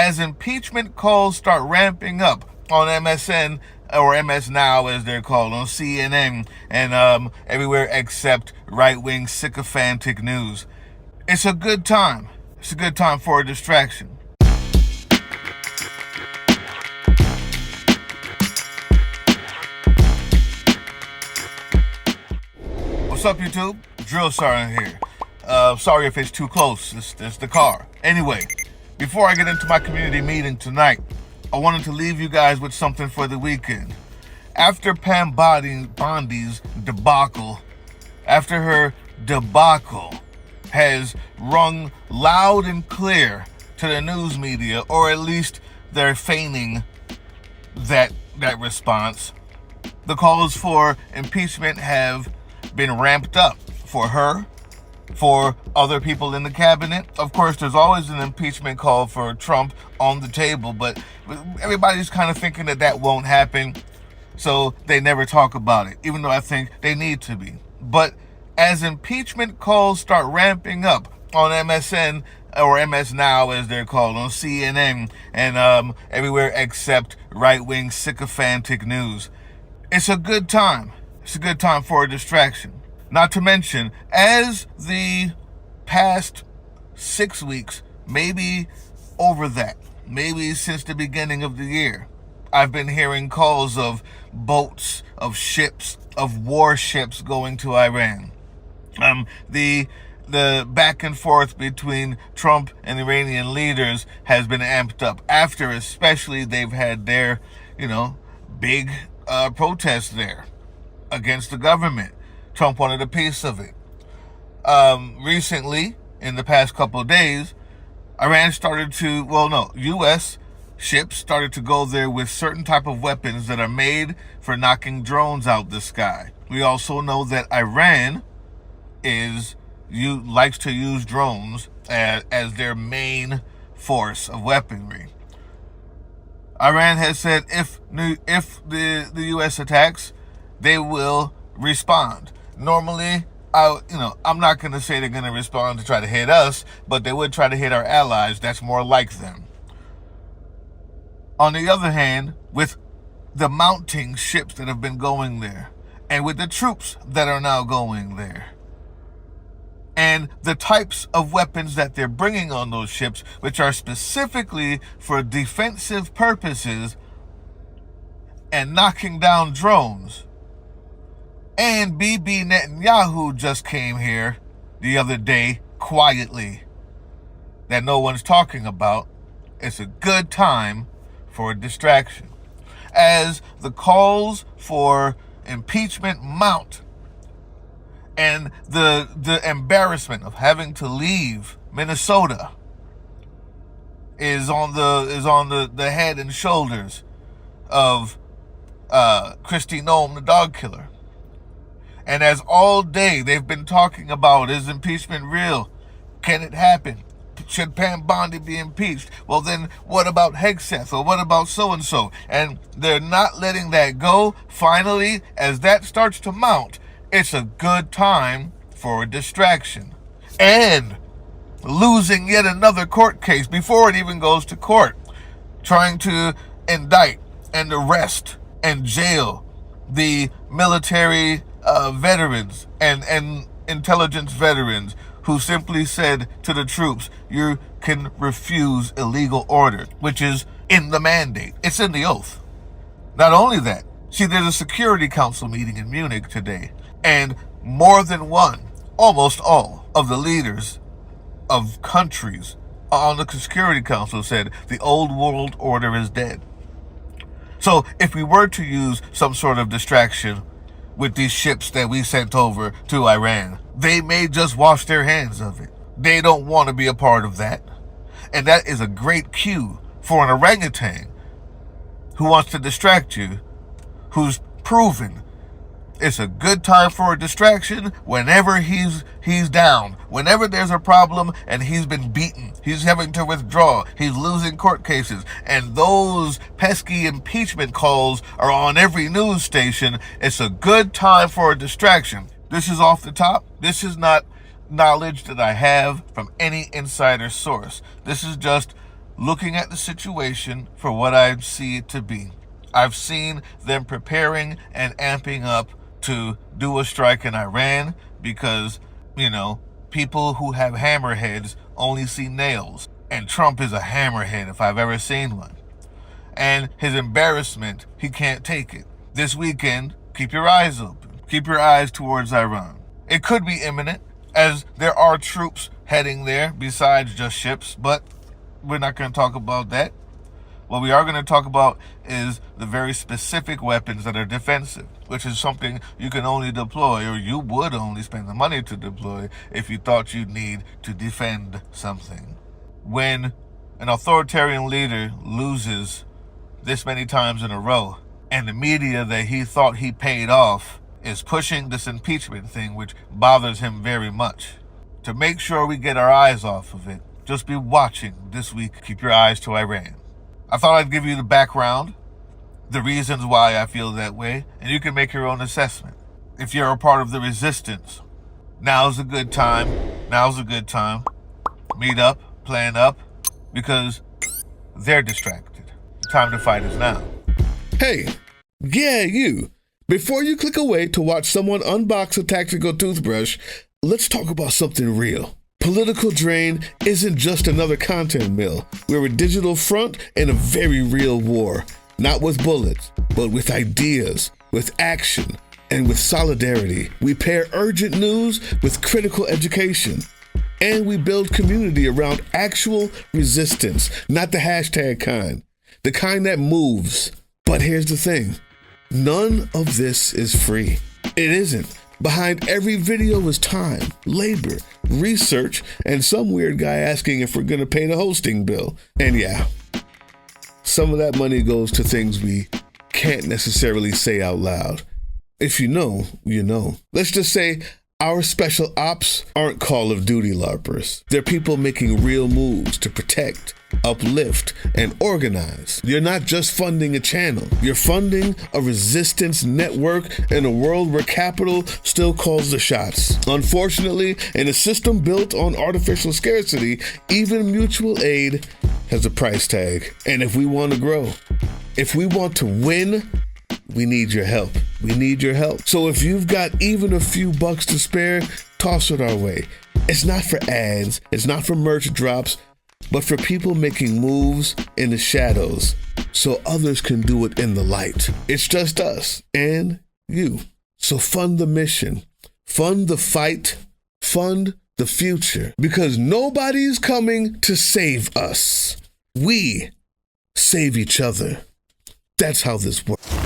as impeachment calls start ramping up on MSN, or MS Now as they're called, on CNN, and everywhere except right-wing sycophantic news. It's a good time. It's a good time for a distraction. What's up, YouTube? Drill Sergeant here. Sorry if it's too close. It's the car. Anyway, before I get into my community meeting tonight, I wanted to leave you guys with something for the weekend. After Pam Bondi's debacle, after her debacle has rung loud and clear to the news media, or at least they're feigning that response, the calls for impeachment have been ramped up for her, for other people in the cabinet. Of course, there's always an impeachment call for Trump on the table, but everybody's kind of thinking that won't happen, so they never talk about it, even though I think they need to be. But as impeachment calls start ramping up on MSN, or MS Now as they're called, on CNN, and everywhere except right-wing sycophantic news, it's a good time. It's a good time for a distraction. Not to mention, as the past 6 weeks, maybe over that, maybe since the beginning of the year, I've been hearing calls of boats, of ships, of warships going to Iran. The back and forth between Trump and Iranian leaders has been amped up after, especially, they've had their, big protests there against the government. Trump wanted a piece of it. Recently, in the past couple of days, Iran started to, U.S. ships started to go there with certain type of weapons that are made for knocking drones out the sky. We also know that Iran likes to use drones as their main force of weaponry. Iran has said if the U.S. attacks, they will respond. Normally, I'm not going to say they're going to respond to try to hit us, but they would try to hit our allies. That's more like them. On the other hand, with the mounting ships that have been going there, and with the troops that are now going there, and the types of weapons that they're bringing on those ships, which are specifically for defensive purposes and knocking down drones. And Bibi Netanyahu just came here the other day quietly, that no one's talking about. It's a good time for a distraction. As the calls for impeachment mount, and the embarrassment of having to leave Minnesota is on the head and shoulders of Kristi Noem, the dog killer. And as all day they've been talking about, is impeachment real? Can it happen? Should Pam Bondi be impeached? Well, then what about Hegseth? Or what about so-and-so? And they're not letting that go. Finally, as that starts to mount, it's a good time for a distraction. And losing yet another court case before it even goes to court, trying to indict and arrest and jail the military veterans and intelligence veterans who simply said to the troops, you can refuse illegal orders, which is in the mandate. It's in the oath. Not only that, see, there's a Security Council meeting in Munich today, and more than one, almost all of the leaders of countries on the Security Council said the old world order is dead. So if we were to use some sort of distraction with these ships that we sent over to Iran, they may just wash their hands of it. They don't want to be a part of that. And that is a great cue for an orangutan who wants to distract you, who's proven it's a good time for a distraction whenever he's down. Whenever there's a problem and he's been beaten, he's having to withdraw, he's losing court cases, and those pesky impeachment calls are on every news station, it's a good time for a distraction. This is off the top. This is not knowledge that I have from any insider source. This is just looking at the situation for what I see it to be. I've seen them preparing and amping up to do a strike in Iran because, people who have hammerheads only see nails. And Trump is a hammerhead if I've ever seen one. And his embarrassment, he can't take it. This weekend, keep your eyes open. Keep your eyes towards Iran. It could be imminent, as there are troops heading there besides just ships, but we're not going to talk about that. What we are going to talk about is the very specific weapons that are defensive, which is something you can only deploy, or you would only spend the money to deploy if you thought you'd need to defend something. When an authoritarian leader loses this many times in a row, and the media that he thought he paid off is pushing this impeachment thing, which bothers him very much. To make sure we get our eyes off of it, just be watching this week. Keep your eyes to Iran. I thought I'd give you the background, the reasons why I feel that way, and you can make your own assessment. If you're a part of the resistance, now's a good time. Meet up, plan up, because they're distracted. The time to fight is now. Hey, yeah, you. Before you click away to watch someone unbox a tactical toothbrush, let's talk about something real. Political Drain isn't just another content mill. We're a digital front in a very real war. Not with bullets, but with ideas, with action, and with solidarity. We pair urgent news with critical education. And we build community around actual resistance, not the hashtag kind. The kind that moves. But here's the thing. None of this is free. It isn't. Behind every video is time, labor, research, and some weird guy asking if we're going to pay the hosting bill. And yeah, some of that money goes to things we can't necessarily say out loud. If you know, you know. Let's just say our special ops aren't Call of Duty LARPers. They're people making real moves to protect, uplift, and organize. You're not just funding a channel. You're funding a resistance network in a world where capital still calls the shots. Unfortunately, in a system built on artificial scarcity, even mutual aid has a price tag. And if we want to grow, if we want to win, we need your help. We need your help. So if you've got even a few bucks to spare, toss it our way. It's not for ads. It's not for merch drops, but for people making moves in the shadows so others can do it in the light. It's just us and you. So fund the mission, fund the fight, fund the future, because nobody's coming to save us. We save each other. That's how this works.